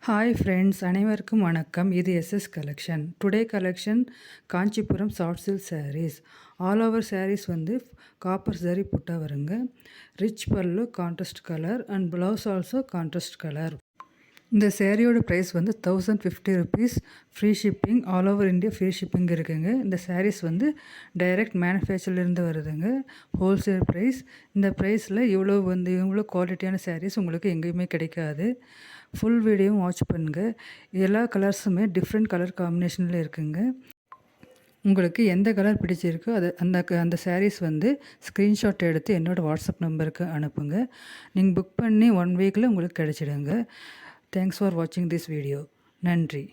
Hi friends, அனைவருக்கும் வணக்கம். இது SS collection. Today collection Kanchipuram soft silk sarees. All over sarees வந்து காப்பர் சரி புட்டா வருங்க. ரிச் பல்லு, contrast colour and blouse also contrast colour. இந்த சேரீயோட ப்ரைஸ் வந்து 1050 rupees. Free shipping, all over India free shipping இருக்குங்க. இந்த சாரீஸ் வந்து டைரக்ட் மேனுஃபேக்சர்லேருந்து வருதுங்க. Wholesale price. இந்த ப்ரைஸில் இவ்வளோ குவாலிட்டியான சாரீஸ் உங்களுக்கு எங்கேயுமே கிடைக்காது. ஃபுல் வீடியோவும் வாட்ச் பண்ணுங்கள். எல்லா கலர்ஸுமே டிஃப்ரெண்ட் கலர் காம்பினேஷனில் இருக்குங்க. உங்களுக்கு எந்த கலர் பிடிச்சிருக்கோ அந்த சாரீஸ் வந்து ஸ்க்ரீன்ஷாட் எடுத்து என்னோடய வாட்ஸ்அப் நம்பருக்கு அனுப்புங்க. நீங்கள் புக் பண்ணி 1 வீக்கில் உங்களுக்கு கிடச்சிடுங்க. தேங்க்ஸ் ஃபார் வாட்சிங் திஸ் வீடியோ. நன்றி.